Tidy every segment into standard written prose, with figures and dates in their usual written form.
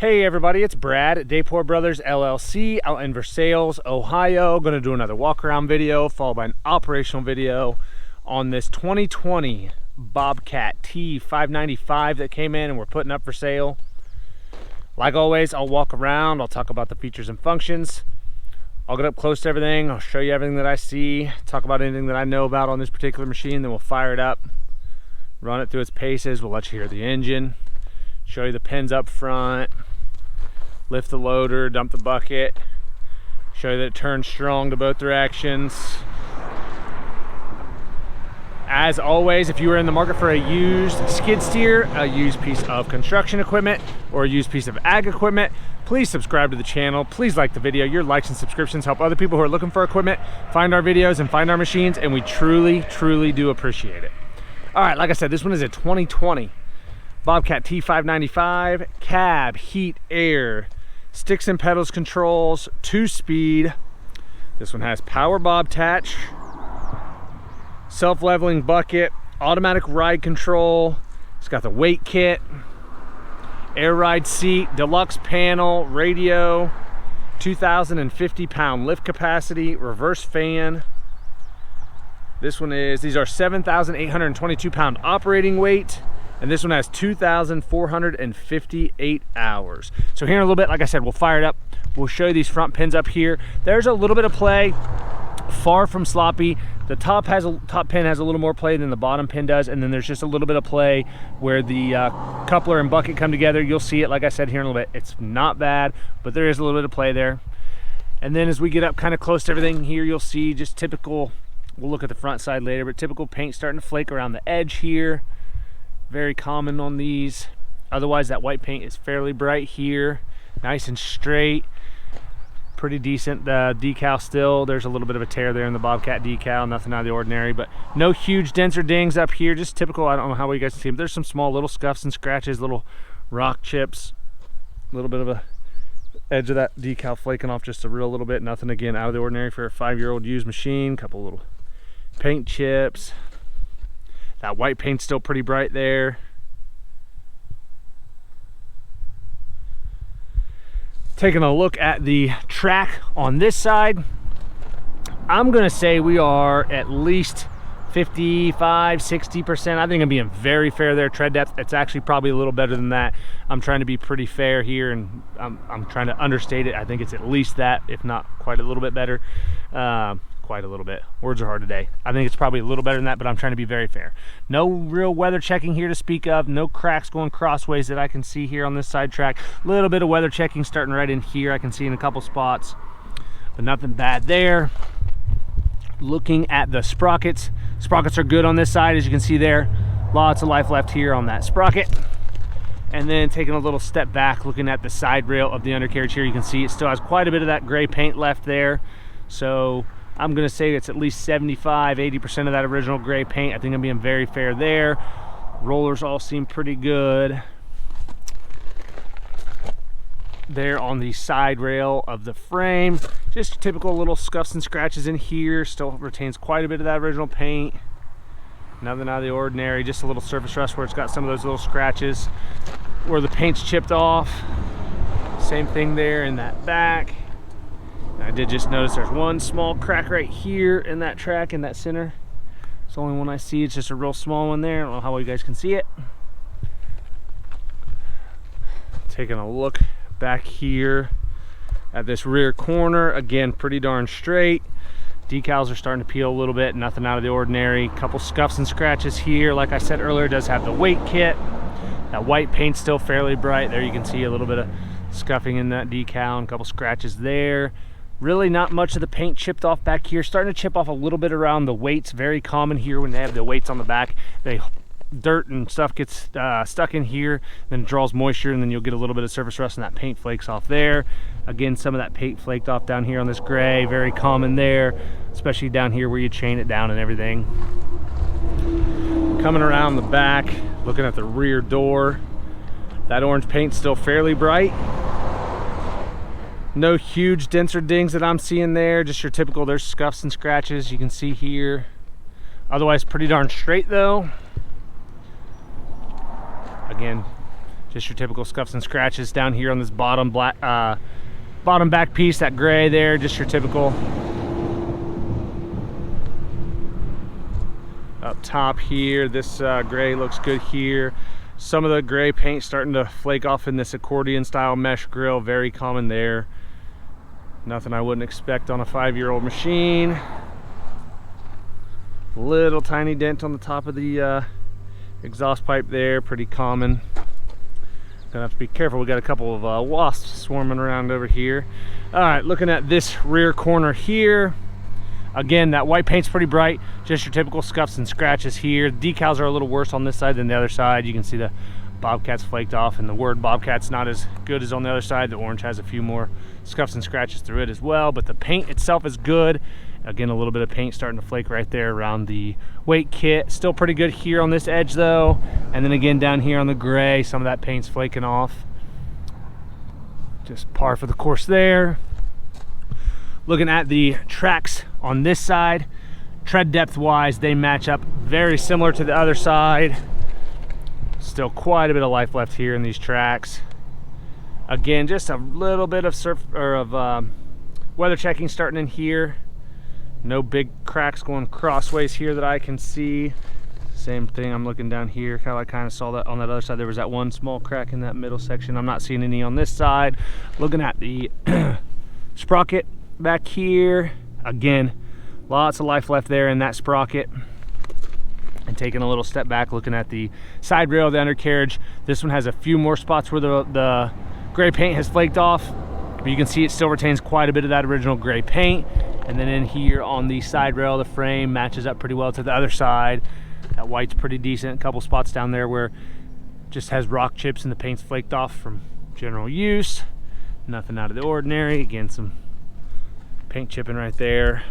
Hey everybody, it's Brad at Dayport Brothers LLC out in Versailles, Ohio. Going to do another walk around video followed by an operational video on this 2020 Bobcat T595 that came in and we're putting up for sale. Like always, I'll walk around, I'll talk about the features and functions. I'll get up close to everything, I'll show you everything that I see, talk about anything that I know about on this particular machine, then we'll fire it up, run it through its paces, we'll let you hear the engine, show you the pins up front, lift the loader, dump the bucket, show you that it turns strong to both directions. As always, if you are in the market for a used skid steer, a used piece of construction equipment, or a used piece of ag equipment, please subscribe to the channel. Please like the video. Your likes and subscriptions help other people who are looking for equipment find our videos and find our machines, and we truly do appreciate it. All right, like I said, this one is a 2020 Bobcat T595, cab, heat, air, sticks and pedals controls, 2-speed. This one has power Bobtach, self-leveling bucket, automatic ride control. It's got the weight kit, air ride seat, deluxe panel, radio, 2,050 pound lift capacity, reverse fan. These are 7,822 pound operating weight. And this one has 2,458 hours. So here in a little bit, like I said, we'll fire it up. We'll show you these front pins up here. There's a little bit of play, far from sloppy. The top pin has a little more play than the bottom pin does, and then there's just a little bit of play where the coupler and bucket come together. You'll see it, like I said, here in a little bit. It's not bad, but there is a little bit of play there. And then as we get up kind of close to everything here, you'll see just typical, we'll look at the front side later, but typical paint starting to flake around the edge here. Very common on these. Otherwise, that white paint is fairly bright here, nice and straight, pretty decent. The decal still, there's a little bit of a tear there in the Bobcat decal, nothing out of the ordinary, but no huge dents or dings up here, just typical. I don't know how well you guys can see them. There's some small little scuffs and scratches, little rock chips, a little bit of a edge of that decal flaking off just a real little bit. Nothing, again, out of the ordinary for a 5-year-old used machine. Couple little paint chips. That white paint's still pretty bright there. Taking a look at the track on this side, I'm gonna say we are at least 55–60%. I think I'm being very fair there. Tread depth, it's actually probably a little better than that. I'm trying to be pretty fair here, and I'm trying to understate it. I think it's at least that, if not quite a little bit better. Quite a little bit. Words are hard today. I think it's probably a little better than that, but I'm trying to be very fair. No real weather checking here to speak of. No cracks going crossways that I can see here on this side track. A little bit of weather checking starting right in here. I can see in a couple spots, but nothing bad there. Looking at the sprockets. Sprockets are good on this side, as you can see there. Lots of life left here on that sprocket. And then taking a little step back, looking at the side rail of the undercarriage here, you can see it still has quite a bit of that gray paint left there. So I'm gonna say it's at least 75–80% of that original gray paint. I think I'm being very fair there. Rollers all seem pretty good there on the side rail of the frame. Just typical little scuffs and scratches in here. Still retains quite a bit of that original paint. Nothing out of the ordinary. Just a little surface rust where it's got some of those little scratches where the paint's chipped off. Same thing there in that back. I did just notice there's one small crack right here in that track, in that center. It's the only one I see. It's just a real small one there. I don't know how well you guys can see it. Taking a look back here at this rear corner. Again, pretty darn straight. Decals are starting to peel a little bit. Nothing out of the ordinary. Couple scuffs and scratches here. Like I said earlier, it does have the weight kit. That white paint's still fairly bright. There you can see a little bit of scuffing in that decal and a couple scratches there. Really not much of the paint chipped off back here. Starting to chip off a little bit around the weights. Very common here when they have the weights on the back. Dirt and stuff gets stuck in here, then it draws moisture, and then you'll get a little bit of surface rust and that paint flakes off there. Again, some of that paint flaked off down here on this gray. Very common there, especially down here where you chain it down and everything. Coming around the back, looking at the rear door. That orange paint's still fairly bright. No huge dents or dings that I'm seeing there, just your typical, there's scuffs and scratches you can see here. Otherwise pretty darn straight though. Again, Just your typical scuffs and scratches down here on this bottom back piece, that gray there, just your typical. Up top here, this gray looks good here. Some of the gray paint starting to flake off in this accordion style mesh grill, very common there. Nothing I wouldn't expect on a 5-year-old machine. Little tiny dent on the top of the exhaust pipe there, pretty common. Gonna have to be careful, we got a couple of wasps swarming around over here. All right, looking at this rear corner here. Again, that white paint's pretty bright, just your typical scuffs and scratches here. The decals are a little worse on this side than the other side. You can see the Bobcat's flaked off, and the word Bobcat's not as good as on the other side. The orange has a few more scuffs and scratches through it as well, but the paint itself is good. Again, a little bit of paint starting to flake right there around the weight kit. Still pretty good here on this edge though. And then again down here on the gray, some of that paint's flaking off. Just par for the course there. Looking at the tracks on this side, tread depth wise, they match up very similar to the other side. Still quite a bit of life left here in these tracks. Again, just a little bit of weather checking starting in here. No big cracks going crossways here that I can see. Same thing, I'm looking down here, I kind of saw that on that other side. There was that one small crack in that middle section. I'm not seeing any on this side. Looking at the sprocket back here, again, lots of life left there in that sprocket. And taking a little step back, looking at the side rail of the undercarriage, this one has a few more spots where the gray paint has flaked off, but you can see it still retains quite a bit of that original gray paint. And then in here on the side rail, the frame matches up pretty well to the other side. That white's pretty decent. A couple spots down there where just has rock chips and the paint's flaked off from general use. Nothing out of the ordinary. Again, some paint chipping right there.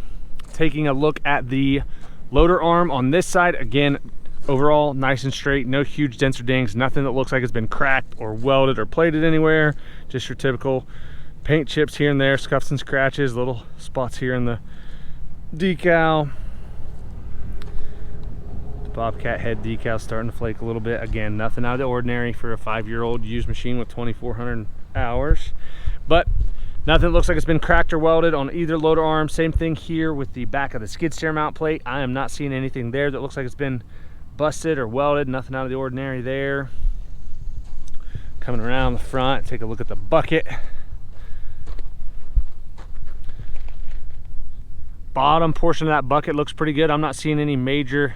Taking a look at the loader arm on this side, again, overall nice and straight, no huge dents or dings, nothing that looks like it's been cracked or welded or plated anywhere. Just your typical paint chips here and there, scuffs and scratches, little spots here in the decal. The Bobcat head decal starting to flake a little bit. Again, nothing out of the ordinary for a 5-year-old used machine with 2,400 hours, but nothing looks like it's been cracked or welded on either loader arm. Same thing here with the back of the skid steer mount plate. I am not seeing anything there that looks like it's been busted or welded. Nothing out of the ordinary there. Coming around the front, take a look at the bucket. Bottom portion of that bucket looks pretty good. I'm not seeing any major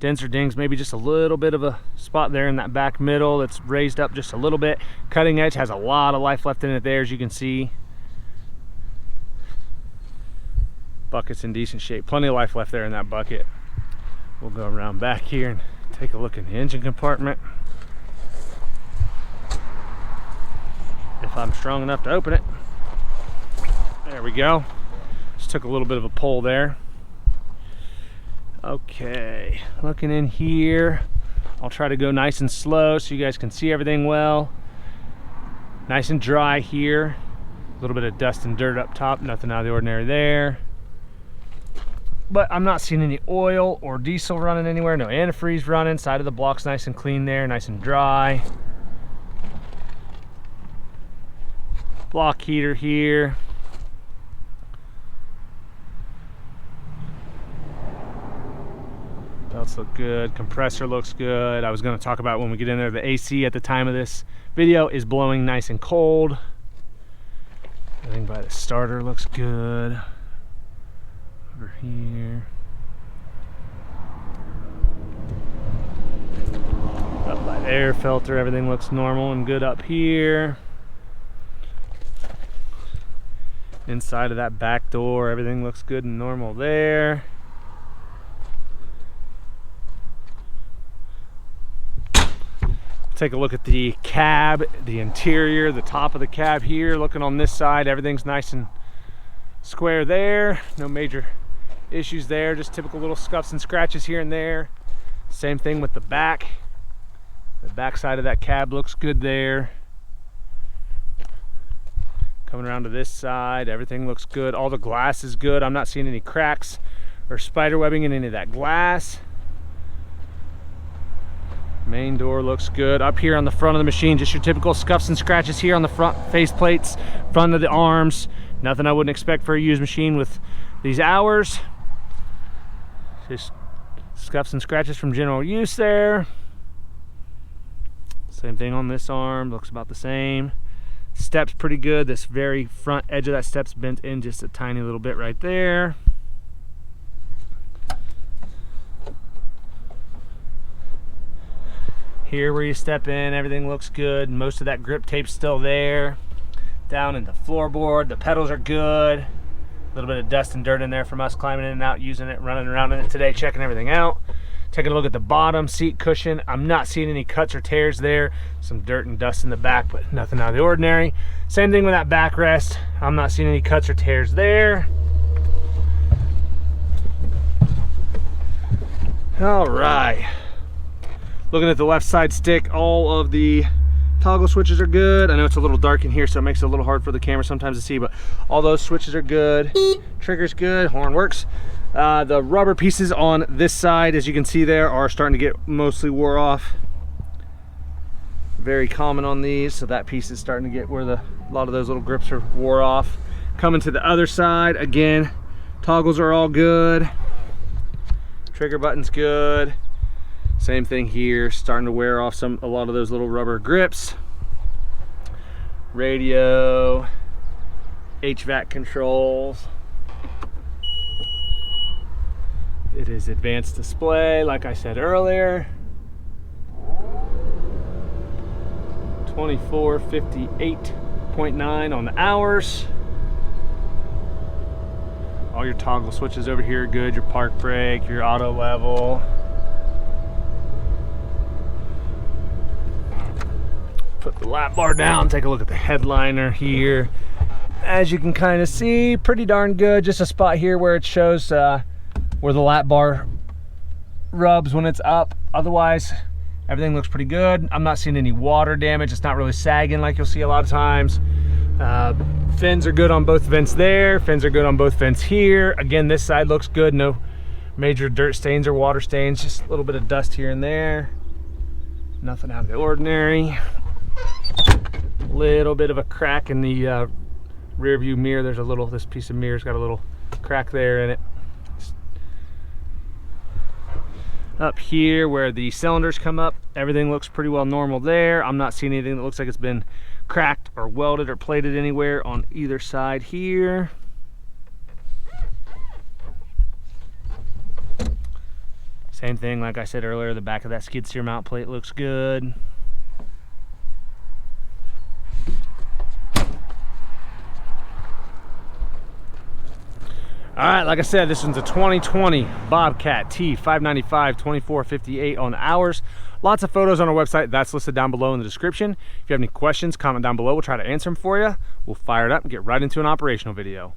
dents or dings, maybe just a little bit of a spot there in that back middle that's raised up just a little bit. Cutting edge has a lot of life left in it there, as you can see. Bucket's in decent shape, plenty of life left there in that bucket. We'll go around back here and take a look in the engine compartment. If I'm strong enough to open it. There we go. Just took a little bit of a pull there. Okay, looking in here, I'll try to go nice and slow so you guys can see everything well. Nice and dry here. A little bit of dust and dirt up top, nothing out of the ordinary there. But I'm not seeing any oil or diesel running anywhere, no antifreeze running. Side of the block's nice and clean there, nice and dry. Block heater here. Belts look good, compressor looks good. I was going to talk about when we get in there, the AC at the time of this video is blowing nice and cold. Everything by the starter looks good. Over here. Up by the air filter, everything looks normal and good up here. Inside of that back door, everything looks good and normal there. Take a look at the cab, the interior, the top of the cab here. Looking on this side, everything's nice and square there. No major issues there, just typical little scuffs and scratches here and there. Same thing with the back. The back side of that cab looks good there. Coming around to this side, everything looks good. All the glass is good. I'm not seeing any cracks or spider webbing in any of that glass. Main door looks good. Up here on the front of the machine, just your typical scuffs and scratches here on the front face plates, front of the arms. Nothing I wouldn't expect for a used machine with these hours. Just scuffs and scratches from general use there. Same thing on this arm, looks about the same. Step's pretty good. This very front edge of that step's bent in just a tiny little bit right there. Here where you step in, everything looks good. Most of that grip tape's still there. Down in the floorboard, the pedals are good. A little bit of dust and dirt in there from us climbing in and out, using it, running around in it today, checking everything out. Taking a look at the bottom seat cushion. I'm not seeing any cuts or tears there. Some dirt and dust in the back, but nothing out of the ordinary. Same thing with that backrest. I'm not seeing any cuts or tears there. All right. Looking at the left side stick, all of the toggle switches are good. I know it's a little dark in here, so it makes it a little hard for the camera sometimes to see, but all those switches are good. Trigger's good, horn works. The rubber pieces on this side, as you can see there, are starting to get mostly wore off. Very common on these, so that piece is starting to get where a lot of those little grips are wore off. Coming to the other side, again, toggles are all good. Trigger button's good. Same thing here, starting to wear off a lot of those little rubber grips. Radio, HVAC controls. It is advanced display, like I said earlier. 2458.9 on the hours. All your toggle switches over here are good. Your park brake, your auto level. Put the lap bar down, take a look at the headliner here. As you can kind of see, pretty darn good. Just a spot here where it shows where the lap bar rubs when it's up. Otherwise, everything looks pretty good. I'm not seeing any water damage. It's not really sagging like you'll see a lot of times. Fins are good on both vents there. Fins are good on both vents here. Again, this side looks good. No major dirt stains or water stains. Just a little bit of dust here and there. Nothing out of the ordinary. Little bit of a crack in the rear view mirror. There's this piece of mirror's got a little crack there in it. Up here where the cylinders come up, everything looks pretty well normal there. I'm not seeing anything that looks like it's been cracked or welded or plated anywhere on either side here. Same thing, like I said earlier, the back of that skid steer mount plate looks good. All right, like I said, this one's a 2020 Bobcat T595, 2458 on the hours. Lots of photos on our website. That's listed down below in the description. If you have any questions, comment down below. We'll try to answer them for you. We'll fire it up and get right into an operational video.